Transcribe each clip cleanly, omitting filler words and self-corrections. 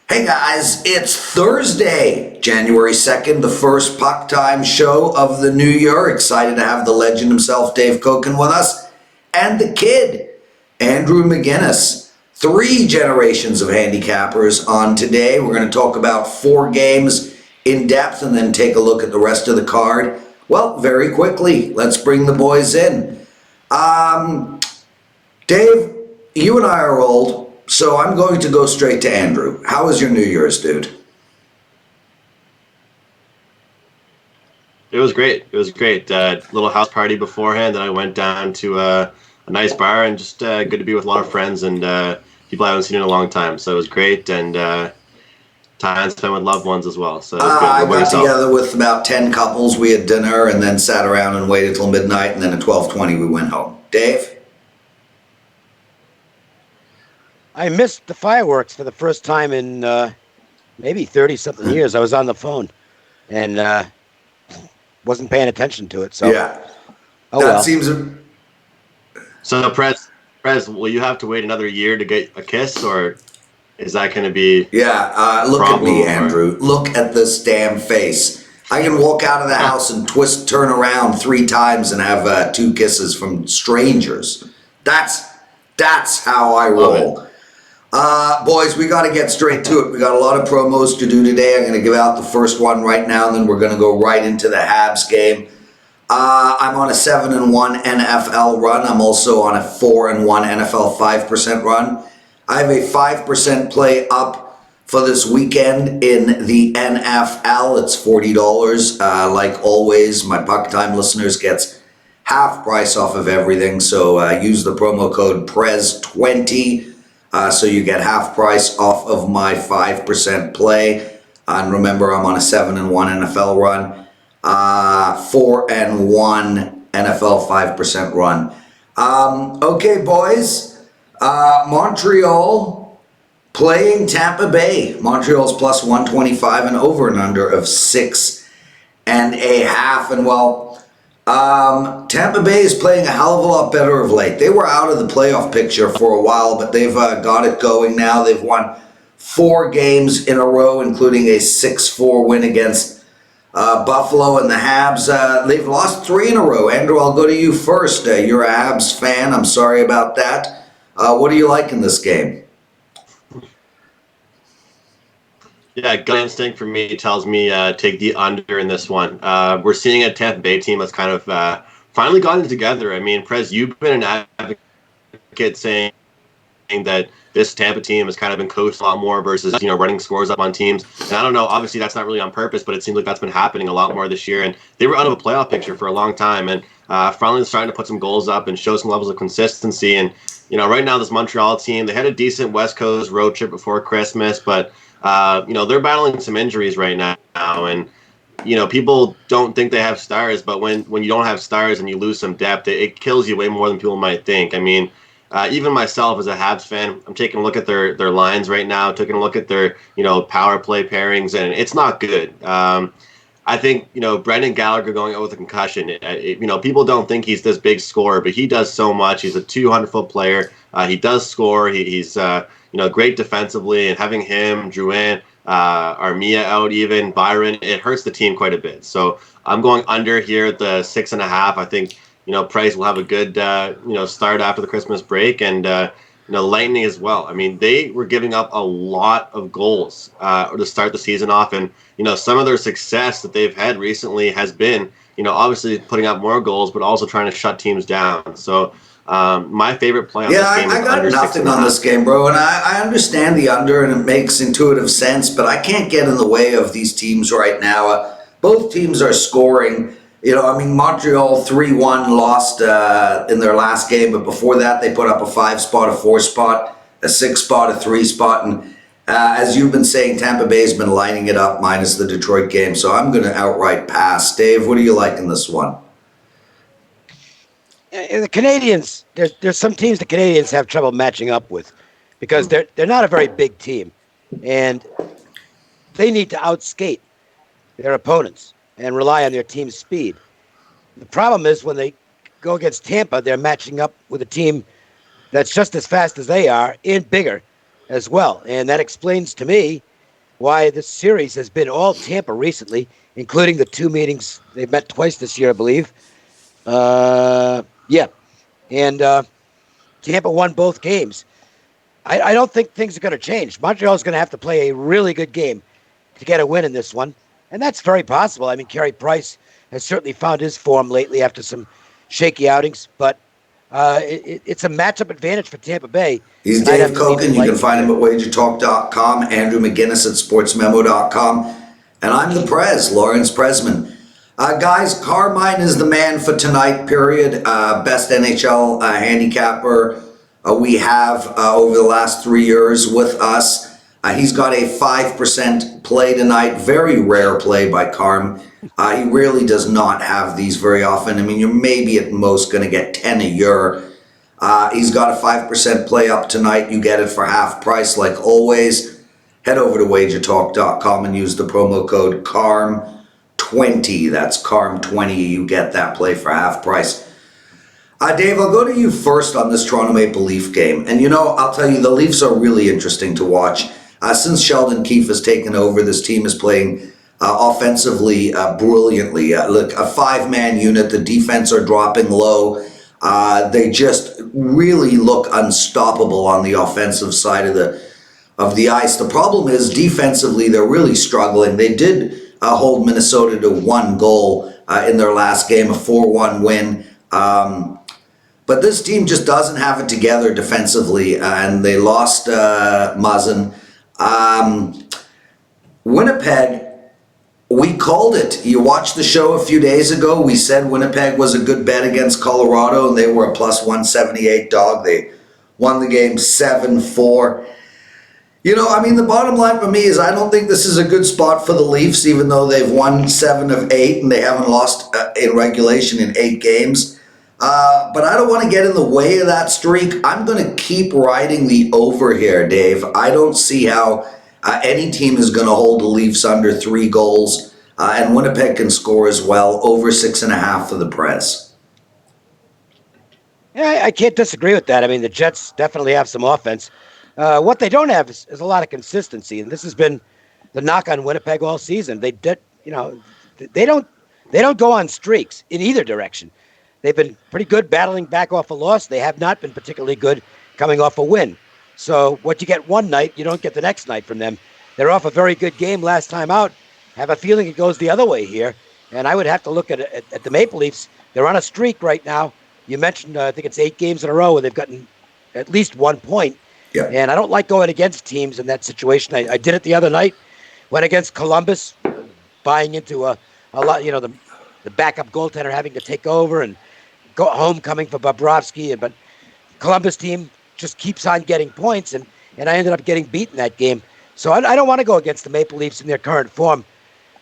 Hey guys, it's Thursday, January 2nd, the first Puck Time show of the new year. Excited to have the legend himself, Dave Cokin, with us, and the kid, Andrew McInnis. 3 generations of handicappers on today. We're going to talk about 4 games in depth and then take a look at the rest of the card. Well, very quickly, let's bring the boys in. Dave, you and I are old. So I'm going to go straight to Andrew. How was your New Year's, dude? It was great. It was great. Little house party beforehand. Then I went down to a nice bar and just good to be with a lot of friends and people I haven't seen in a long time. So it was great and time spent with loved ones as well. So it was good. I got together with about 10 couples. We had dinner and then sat around and waited till midnight. And then at 12:20 we went home. Dave? I missed the fireworks for the first time in maybe 30-something years. I was on the phone and wasn't paying attention to it. So yeah, seems. So Prez, will you have to wait another year to get a kiss, or is that going to be? Yeah, look at me, Andrew. Look at this damn face. I can walk out of the house and turn around 3 times and have 2 kisses from strangers. That's how I roll. Boys, we got to get straight to it. We got a lot of promos to do today. I'm going to give out the first one right now, and then we're going to go right into the Habs game. I'm on a 7-1 NFL run. I'm also on a 4-1 NFL 5% run. I have a 5% play up for this weekend in the NFL. It's $40. Like always, my Puck Time listeners gets half price off of everything. So use the promo code PREZ20. So you get half price off of my 5% play. And remember, I'm on a 7-1 NFL run, 4-1 NFL 5% run. Okay, boys. Montreal playing Tampa Bay. Montreal's plus 125 and over and under of 6.5. And well, Tampa Bay is playing a hell of a lot better of late. They were out of the playoff picture for a while, but they've got it going now. They've won 4 games in a row, including a 6-4 win against Buffalo and the Habs. They've lost 3 in a row. Andrew, I'll go to you first. You're a Habs fan. I'm sorry about that. What do you like in this game? Yeah, gut instinct for me tells me take the under in this one. We're seeing a Tampa Bay team that's kind of finally gotten together. I mean, Prez, you've been an advocate saying that this Tampa team has kind of been coached a lot more versus, running scores up on teams. And I don't know, obviously that's not really on purpose, but it seems like that's been happening a lot more this year. And they were out of a playoff picture for a long time and finally starting to put some goals up and show some levels of consistency. And, right now this Montreal team, they had a decent West Coast road trip before Christmas, but they're battling some injuries right now, and people don't think they have stars, but when you don't have stars and you lose some depth, it kills you way more than people might think. I mean, even myself as a Habs fan, I'm taking a look at their lines right now, taking a look at their power play pairings, and it's not good. I think Brendan Gallagher going out with a concussion. People don't think he's this big scorer, but he does so much. He's a 200-foot player. He does score. He's great defensively, and having him, Drouin, Armia out, even Byron, it hurts the team quite a bit. So I'm going under here at the 6.5. I think Price will have a good start after the Christmas break, and Lightning as well. I mean, they were giving up a lot of goals to start the season off, and some of their success that they've had recently has been obviously putting up more goals, but also trying to shut teams down. So. My favorite play on this game is under 6.5. I got nothing on this game, bro, and I understand the under, and it makes intuitive sense, but I can't get in the way of these teams right now. Both teams are scoring. Montreal 3-1 lost in their last game, but before that they put up a 5 spot, a 4 spot, a 6 spot, a 3 spot, and as you've been saying, Tampa Bay's been lining it up minus the Detroit game, so I'm going to outright pass. Dave, what do you like in this one? The Canadiens, there's some teams the Canadiens have trouble matching up with because they're not a very big team, and they need to outskate their opponents and rely on their team's speed. The problem is when they go against Tampa, they're matching up with a team that's just as fast as they are and bigger as well. And that explains to me why this series has been all Tampa recently, including the 2 meetings. They've met twice this year, I believe. Yeah. And Tampa won both games. I don't think things are going to change. Montreal's going to have to play a really good game to get a win in this one. And that's very possible. I mean, Carey Price has certainly found his form lately after some shaky outings, but it's a matchup advantage for Tampa Bay. He's Dave Cokin. You can find him at wagertalk.com, Andrew McInnis at sportsmemo.com, and I'm the Prez, Lawrence Presman. Guys, Carmine is the man for tonight, period. Best NHL handicapper we have over the last 3 years with us. He's got a 5% play tonight. Very rare play by Carm. He really does not have these very often. I mean, you're maybe at most going to get 10 a year. He's got a 5% play up tonight. You get it for half price like always. Head over to wagertalk.com and use the promo code CARM20. That's CARM20. You get that play for half price. Dave, I'll go to you first on this Toronto Maple Leaf game. And, you know, I'll tell you, the Leafs are really interesting to watch. Since Sheldon Keefe has taken over, this team is playing offensively brilliantly. Look, a 5-man unit. The defense are dropping low. They just really look unstoppable on the offensive side of the ice. The problem is defensively, they're really struggling. They did hold Minnesota to 1 goal in their last game, a 4-1 win. But this team just doesn't have it together defensively, and they lost Muzzin. Winnipeg, we called it. You watched the show a few days ago. We said Winnipeg was a good bet against Colorado, and they were a plus 178 dog. They won the game 7-4. You know, I mean, the bottom line for me is I don't think this is a good spot for the Leafs, even though they've won 7 of 8 and they haven't lost in regulation in 8 games. But I don't want to get in the way of that streak. I'm going to keep riding the over here, Dave. I don't see how any team is going to hold the Leafs under 3 goals. And Winnipeg can score as well, over 6.5 for the Prez. Yeah, I can't disagree with that. I mean, the Jets definitely have some offense. What they don't have is a lot of consistency, and this has been the knock on Winnipeg all season. They don't go on streaks in either direction. They've been pretty good battling back off a loss. They have not been particularly good coming off a win. So what you get one night, you don't get the next night from them. They're off a very good game last time out. Have a feeling it goes the other way here. And I would have to look at the Maple Leafs. They're on a streak right now. You mentioned, I think it's 8 games in a row where they've gotten at least 1 point. Yeah. And I don't like going against teams in that situation. I did it the other night. Went against Columbus, buying into a lot, you know, the backup goaltender having to take over and go homecoming for Bobrovsky. But Columbus team just keeps on getting points, and I ended up getting beaten that game. So I don't want to go against the Maple Leafs in their current form.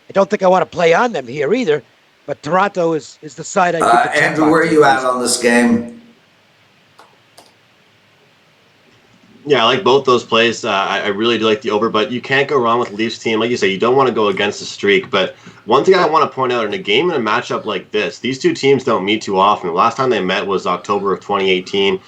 I don't think I want to play on them here either. But Toronto is the side I give the Andrew, where are you at on this game? Yeah, I like both those plays. I really do like the over, but you can't go wrong with Leafs team. Like you say, you don't want to go against the streak. But one thing I want to point out, in a game and a matchup like this, these two teams don't meet too often. The last time they met was October of 2018.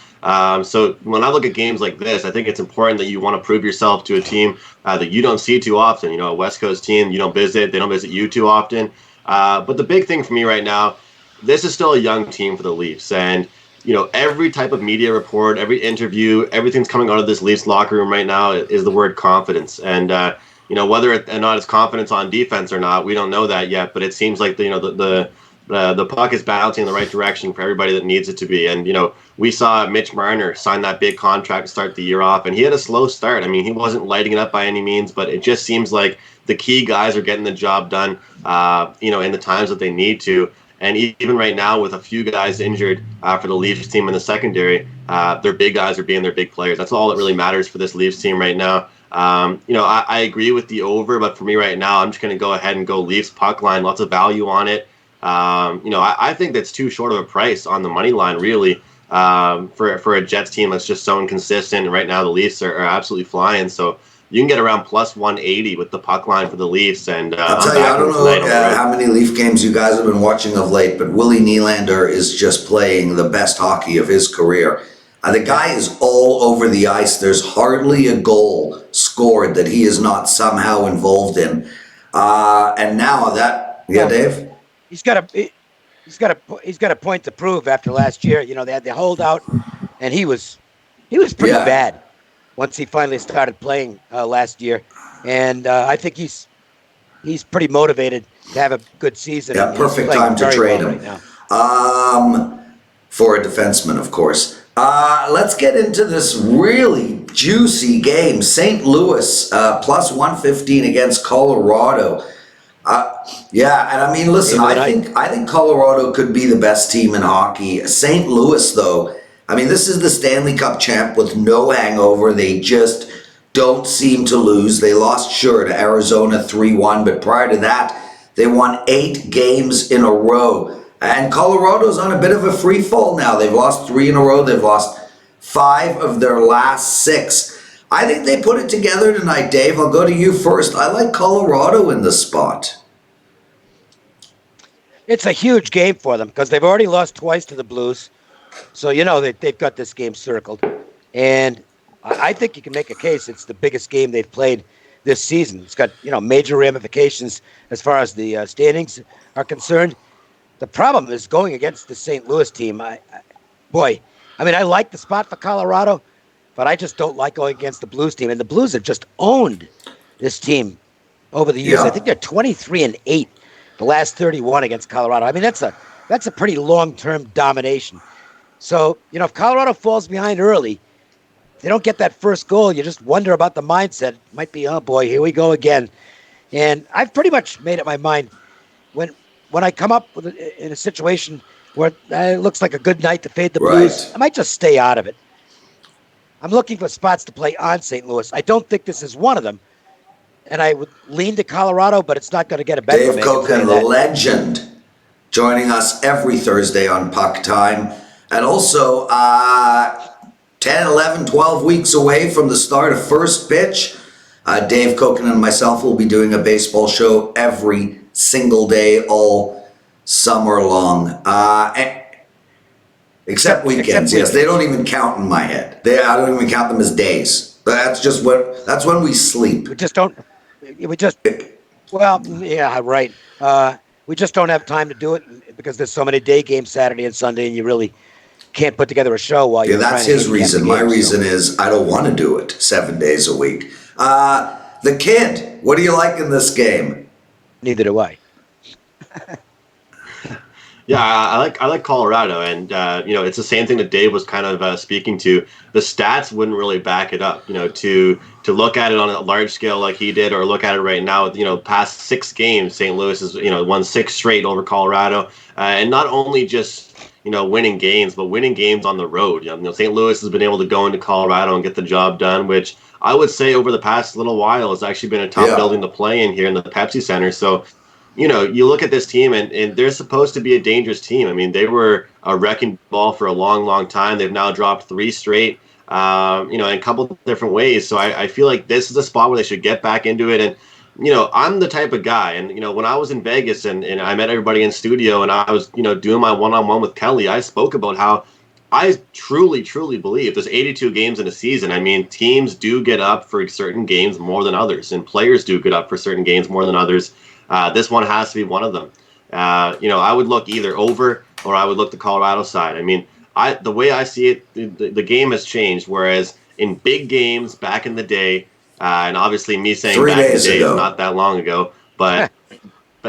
So when I look at games like this, I think it's important that you want to prove yourself to a team that you don't see too often. You know, a West Coast team you don't visit, they don't visit you too often. But the big thing for me right now, this is still a young team for the Leafs. And you know, every type of media report, every interview, everything's coming out of this Leafs locker room right now is the word confidence. And, you know, whether or not it's confidence on defense or not, we don't know that yet. But it seems like, the puck is bouncing in the right direction for everybody that needs it to be. And, you know, we saw Mitch Marner sign that big contract to start the year off, and he had a slow start. I mean, he wasn't lighting it up by any means, but it just seems like the key guys are getting the job done, you know, in the times that they need to. And even right now, with a few guys injured for the Leafs team in the secondary, their big guys are being their big players. That's all that really matters for this Leafs team right now. You know, I agree with the over, but for me right now, I'm just going to go ahead and go Leafs puck line. Lots of value on it. You know, I think that's too short of a price on the money line, really, for a Jets team that's just so inconsistent. And right now, the Leafs are absolutely flying. So you can get around plus 180 with the puck line for the Leafs. And I'll tell you, I don't know how many Leaf games you guys have been watching of late, but Willie Nylander is just playing the best hockey of his career. The guy is all over the ice. There's hardly a goal scored that he is not somehow involved in. And now that, Dave? He's got a point to prove after last year. You know, they had the holdout, and he was pretty bad once he finally started playing last year. And I think he's pretty motivated to have a good season. Yeah, perfect time to trade him. Right now. For a defenseman, of course. Let's get into this really juicy game. St. Louis plus 115 against Colorado. And I mean, listen, I think Colorado could be the best team in hockey. St. Louis, though, I mean, this is the Stanley Cup champ with no hangover. They just don't seem to lose. They lost, sure, to Arizona 3-1, but prior to that, they won 8 games in a row. And Colorado's on a bit of a free fall now. They've lost 3 in a row. They've lost 5 of their last 6. I think they put it together tonight, Dave. I'll go to you first. I like Colorado in the spot. It's a huge game for them because they've already lost twice to the Blues. So, you know, they've got this game circled. And I think you can make a case it's the biggest game they've played this season. It's got, you know, major ramifications as far as the standings are concerned. The problem is going against the St. Louis team. I like the spot for Colorado, but I just don't like going against the Blues team. And the Blues have just owned this team over the years. Yeah. I think they're 23-8 the last 31 against Colorado. I mean, that's a pretty long-term domination. So, you know, if Colorado falls behind early, they don't get that first goal, you just wonder about the mindset. It might be, oh boy, here we go again. And I've pretty much made up my mind when I come up in a situation where it looks like a good night to fade the Blues, I might just stay out of it. I'm looking for spots to play on St. Louis. I don't think this is one of them. And I would lean to Colorado, but it's not going to get a bet. Dave Cokin, the legend, joining us every Thursday on Puck Time. And also 10, 11, 12 weeks away from the start of first pitch, Dave Cokin and myself will be doing a baseball show every single day all summer long. Except weekends, yes. They don't even count in my head. I don't even count them as days. That's when we sleep. We just don't we just don't have time to do it because there's so many day games Saturday and Sunday, and you really can't put together a show while you're that's his reason. My reason is I don't want to do it 7 days a week. The kid, what do you like in this game? Neither do I. Yeah, I like Colorado, and it's the same thing that Dave was kind of speaking to. The stats wouldn't really back it up. You know, to look at it on a large scale like he did, or look at it right now. You know, past 6 games, St. Louis has won 6 straight over Colorado, and not only just winning games, but winning games on the road. St. Louis has been able to go into Colorado and get the job done, which I would say over the past little while has actually been a tough building to play in here in the Pepsi Center. So, you look at this team and they're supposed to be a dangerous team. I mean, they were a wrecking ball for a long, long time. They've now dropped 3 straight, in a couple of different ways. So I feel like this is a spot where they should get back into it. And, I'm the type of guy, and, when I was in Vegas and I met everybody in studio and I was, doing my one-on-one with Kelly, I spoke about how I truly, truly believe there's 82 games in a season. I mean, teams do get up for certain games more than others, and players do get up for certain games more than others. This one has to be one of them. I would look either over or I would look the Colorado side. I mean, the way I see it, the game has changed, whereas in big games back in the day, and obviously me saying back in the day is not that long ago, but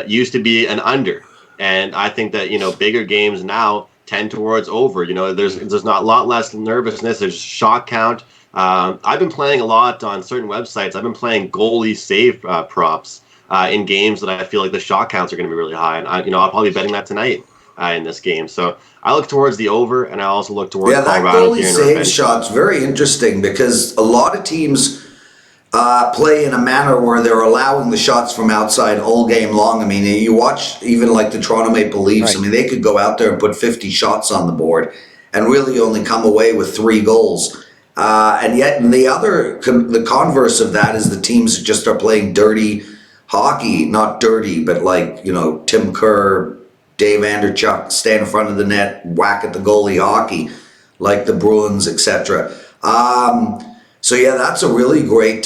used to be an under. And I think that, bigger games now tend towards over. There's not a lot less nervousness. There's shot count. I've been playing a lot on certain websites. I've been playing goalie save props in games that I feel like the shot counts are going to be really high. And I'll probably be betting that tonight in this game. So I look towards the over, and I also look towards Colorado. That goalie save shot's very interesting because a lot of teams play in a manner where they're allowing the shots from outside all game long. I mean, you watch even like the Toronto Maple Leafs. Right. I mean, they could go out there and put 50 shots on the board and really only come away with 3 goals. And yet the converse of that is the teams that just are playing dirty hockey, not dirty, but like, Tim Kerr, Dave Anderchuk, stand in front of the net, whack at the goalie hockey, like the Bruins, etc. So yeah, that's a really great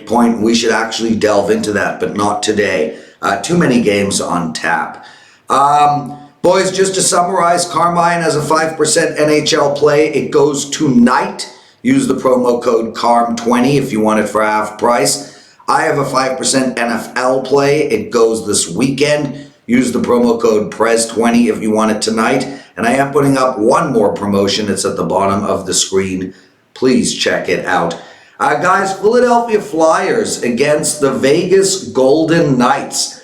point. We should actually delve into that, but not today. Too many games on tap. Boys, just to summarize, Carmine has a 5% NHL play. It goes tonight. Use the promo code CARM20 if you want it for half price. I have a 5% NFL play. It goes this weekend. Use the promo code PREZ20 if you want it tonight. And I am putting up one more promotion. It's at the bottom of the screen. Please check it out. Guys, Philadelphia Flyers against the Vegas Golden Knights.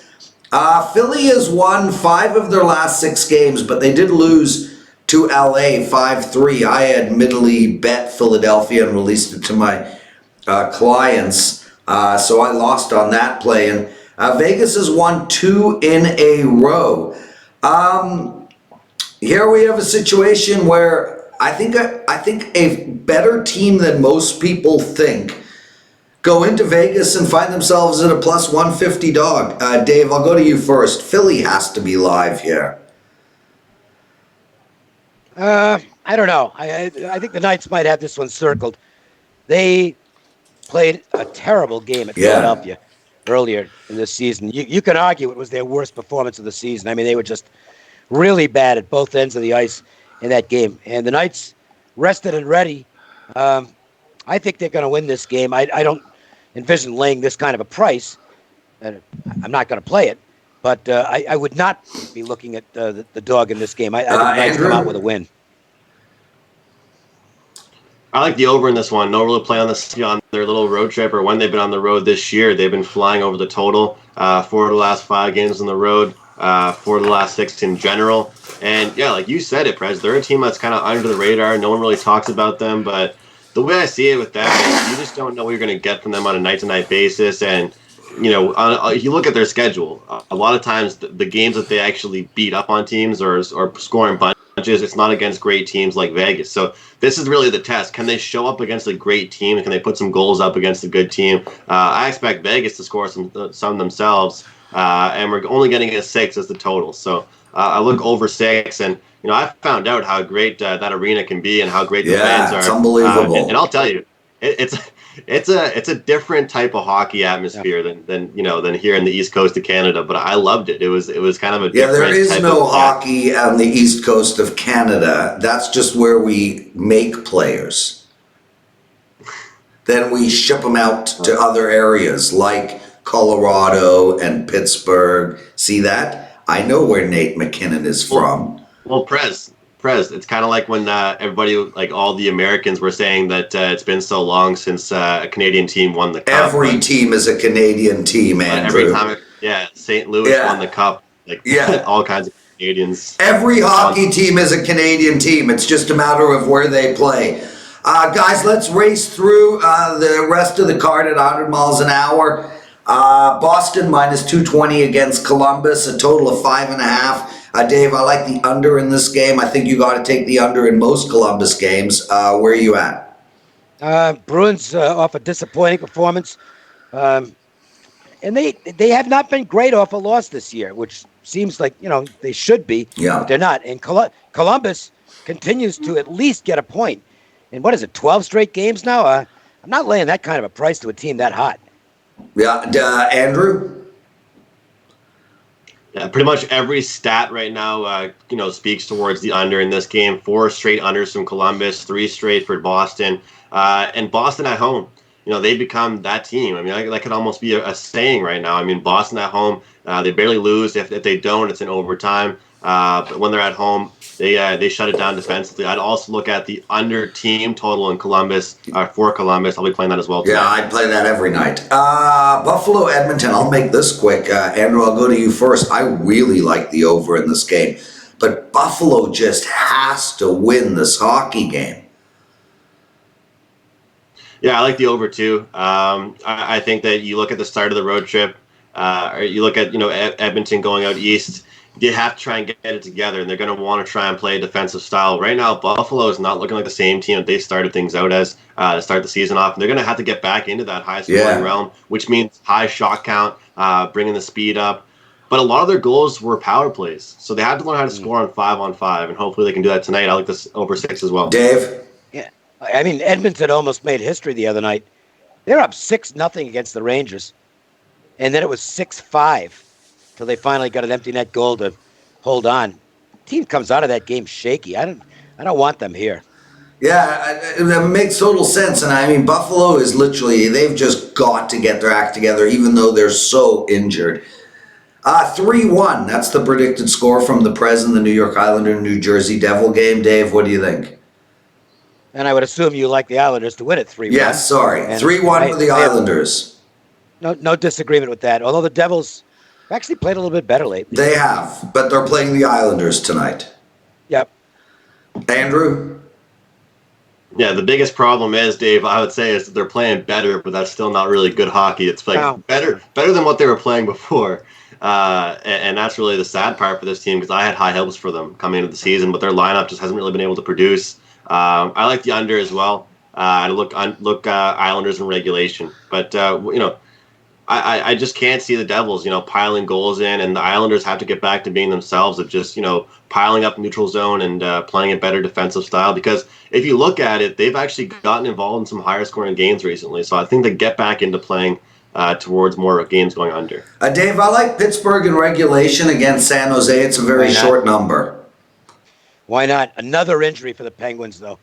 Philly has won 5 of their last 6 games, but they did lose to LA 5-3. I admittedly bet Philadelphia and released it to my clients, so I lost on that play. And Vegas has won 2 in a row. Here we have a situation where I think a better team than most people think go into Vegas and find themselves at a plus 150 dog. Dave, I'll go to you first. Philly has to be live here. I don't know. I think the Knights might have this one circled. They played a terrible game at Philadelphia earlier in this season. You can argue it was their worst performance of the season. I mean, they were just really bad at both ends of the ice in that game. And the Knights rested and ready. I think they're going to win this game. I don't envision laying this kind of a price. I'm not going to play it, but I would not be looking at the dog in this game. I think the Knights come out with a win. I like the over in this one. No real play on their little road trip or when they've been on the road this year. They've been flying over the total. 4 of the last 5 games on the road, 4 of the last 6 in general. And yeah, like you said it, Prez, they're a team that's kind of under the radar. No one really talks about them, but the way I see it with that is you just don't know what you're going to get from them on a night-to-night basis. And, you know, you look at their schedule, a lot of times the games that they actually beat up on teams or scoring bunches, it's not against great teams like Vegas. So this is really the test. Can they show up against a great team? Can they put some goals up against a good team? I expect Vegas to score some themselves, and we're only getting a 6 as the total. So I look over 6, and you know, I found out how great that arena can be and how great the fans are. It's unbelievable. And I'll tell you, it's a different type of hockey atmosphere than here in the East Coast of Canada. But I loved it. It was kind of a different there is type no of hockey on the East Coast of Canada. That's just where we make players. Then we ship them out to other areas like Colorado and Pittsburgh. See that? I know where Nate McKinnon is from. Well, Prez, it's kind of like when everybody, like all the Americans were saying that it's been so long since a Canadian team won the cup. Every team is a Canadian team, Andrew. Every time, St. Louis won the cup. All kinds of Canadians. Every hockey team is a Canadian team. It's just a matter of where they play. Guys, let's race through the rest of the card at 100 miles an hour. Boston minus 220 against Columbus, a total of 5.5. Dave, I like the under in this game. I think you got to take the under in most Columbus games. Where are you at? Bruins off a disappointing performance. And they have not been great off a loss this year, which seems like, they should be. Yeah. But they're not. And Columbus continues to at least get a point. And what is it, 12 straight games now? I'm not laying that kind of a price to a team that hot. Yeah, Andrew? Yeah, pretty much every stat right now, speaks towards the under in this game. 4 straight unders from Columbus, 3 straight for Boston, and Boston at home. They become that team. I mean, that could almost be a saying right now. I mean, Boston at home, they barely lose. If they don't, it's in overtime. But when they're at home, they shut it down defensively. I'd also look at the under team total in Columbus, for Columbus. I'll be playing that as well tonight. Yeah, I'd play that every night. Buffalo, Edmonton. I'll make this quick. Andrew, I'll go to you first. I really like the over in this game. But Buffalo just has to win this hockey game. Yeah, I like the over too. I think that you look at the start of the road trip, or you look at Edmonton going out east. They have to try and get it together, and they're going to want to try and play a defensive style. Right now, Buffalo is not looking like the same team that they started things out as to start the season off. And they're going to have to get back into that high-scoring realm, which means high shot count, bringing the speed up. But a lot of their goals were power plays, so they had to learn how to score on 5-on-5, and hopefully they can do that tonight. I like this over 6 as well. Dave? I mean, Edmonton almost made history the other night. They're up 6-0 against the Rangers, and then it was 6-5 till they finally got an empty net goal to hold on. Team comes out of that game shaky. I don't want them here. Yeah, that makes total sense. And I mean, Buffalo is literally, they've just got to get their act together, even though they're so injured. 3-1, that's the predicted score from the Prez and the New York Islander New Jersey Devil game. Dave, what do you think? And I would assume you like the Islanders to win it 3-1. Yes, sorry. 3-1 for the Islanders. No disagreement with that. Although the Devils have actually played a little bit better lately. They have, but they're playing the Islanders tonight. Yep. Andrew? Yeah, the biggest problem is, Dave, I would say, is that they're playing better, but that's still not really good hockey. It's like better than what they were playing before. And that's really the sad part for this team, because I had high hopes for them coming into the season, but their lineup just hasn't really been able to produce. I like the under as well. I look Islanders in regulation, but I just can't see the Devils, piling goals in, and the Islanders have to get back to being themselves of just, piling up neutral zone and playing a better defensive style. Because if you look at it, they've actually gotten involved in some higher scoring games recently. So I think they get back into playing towards more games going under. Dave, I like Pittsburgh in regulation against San Jose. It's a very short number. Why not? Another injury for the Penguins, though.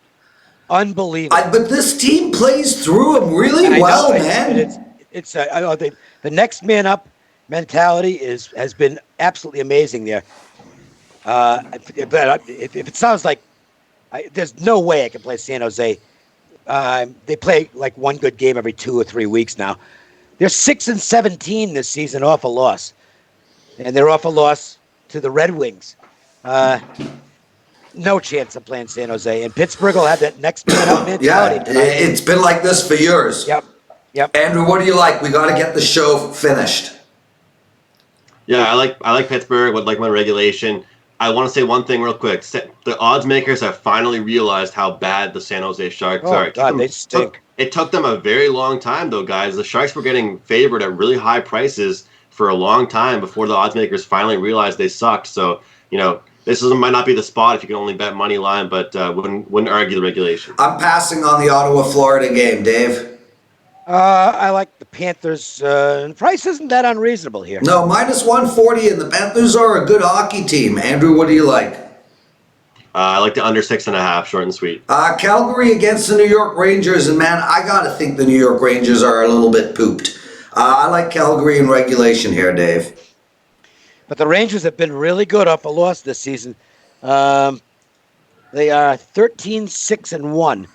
Unbelievable. But this team plays through them really well, man. The next man up mentality has been absolutely amazing there. But if it sounds like there's no way I can play San Jose. They play like one good game every 2 or 3 weeks now. They're 6-17 this season off a loss, and they're off a loss to the Red Wings. No chance of playing San Jose, and Pittsburgh will have that next man up mentality. Yeah, it's been like this for years. Yep. Andrew, what do you like? We got to get the show finished. Yeah, I like Pittsburgh. Would like my regulation. I want to say one thing real quick. The odds makers have finally realized how bad the San Jose Sharks are. God, they stink. It took them a very long time, though, guys. The Sharks were getting favored at really high prices for a long time before the odds makers finally realized they sucked. So, this might not be the spot if you can only bet money line, but wouldn't argue the regulation. I'm passing on the Ottawa-Florida game, Dave. I like the Panthers. The price isn't that unreasonable here. No, -140, and the Panthers are a good hockey team. Andrew, what do you like? I like the under 6.5, short and sweet. Calgary against the New York Rangers, and man, I gotta think the New York Rangers are a little bit pooped. I like Calgary in regulation here, Dave. But the Rangers have been really good off a loss this season. They are 13-6-1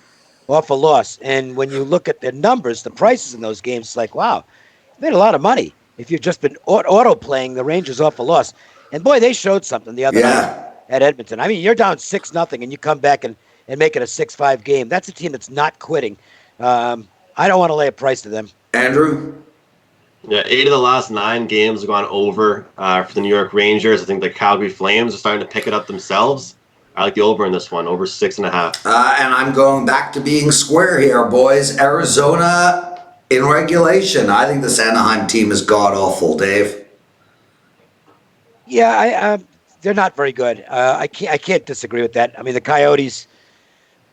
off a loss. And when you look at their numbers, the prices in those games, it's like, wow, you made a lot of money if you've just been auto-playing the Rangers off a loss. And boy, they showed something the other night at Edmonton. I mean, you're down 6-0 and you come back and make it a 6-5 game. That's a team that's not quitting. I don't want to lay a price to them. Andrew? Yeah, 8 of the last 9 games have gone over for the New York Rangers. I think the Calgary Flames are starting to pick it up themselves. I like the over in this one, over 6.5. And I'm going back to being square here, boys. Arizona in regulation. I think this Anaheim team is god-awful, Dave. Yeah, they're not very good. I can't disagree with that. I mean, the Coyotes,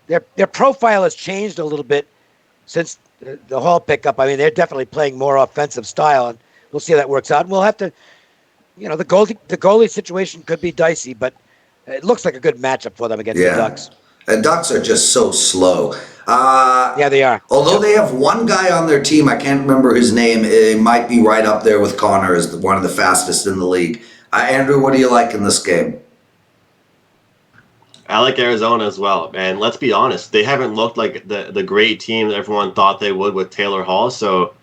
their profile has changed a little bit since the Hall pickup. I mean, they're definitely playing more offensive style, and we'll see how that works out. And we'll have to, the goalie situation could be dicey, but it looks like a good matchup for them against the Ducks. The Ducks are just so slow. Yeah, they are. Although they have one guy on their team, I can't remember his name. It might be right up there with Connor as one of the fastest in the league. Andrew, what do you like in this game? I like Arizona as well. And let's be honest, they haven't looked like the great team that everyone thought they would with Taylor Hall. So,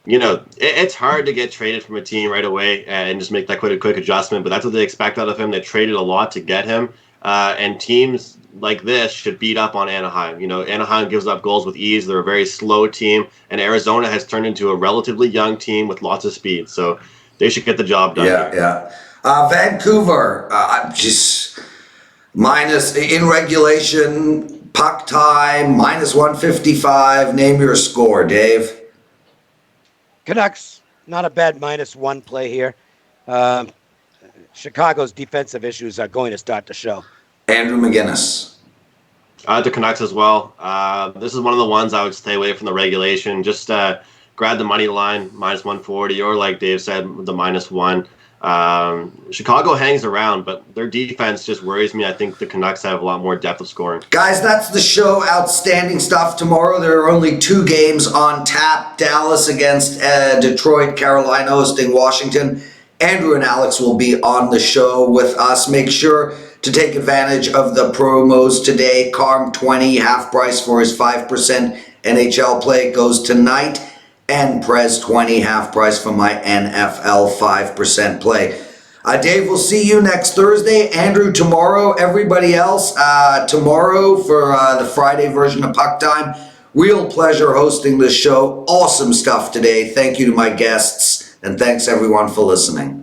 it's hard to get traded from a team right away and just make that quick adjustment. But that's what they expect out of him. They traded a lot to get him. And teams like this should beat up on Anaheim. Anaheim gives up goals with ease. They're a very slow team. And Arizona has turned into a relatively young team with lots of speed. So they should get the job done. Yeah. Vancouver, just minus in regulation, puck time, -155. Name your score, Dave. Canucks, not a bad -1 play here. Chicago's defensive issues are going to start to show. Andrew McInnis. The Canucks as well. This is one of the ones I would stay away from the regulation. Just grab the money line, minus 140, or like Dave said, the -1. Chicago hangs around, but their defense just worries me. I think the Canucks have a lot more depth of scoring. Guys, that's the show. Outstanding stuff tomorrow. There are only 2 games on tap. Dallas against Detroit, Carolina hosting Washington. Andrew and Alex will be on the show with us. Make sure to take advantage of the promos today. Carm 20, half price for his 5% NHL play goes tonight. And Prez 20, half price for my NFL 5% play. Dave, we'll see you next Thursday. Andrew, tomorrow. Everybody else, tomorrow for the Friday version of Puck Time. Real pleasure hosting this show. Awesome stuff today. Thank you to my guests. And thanks everyone for listening.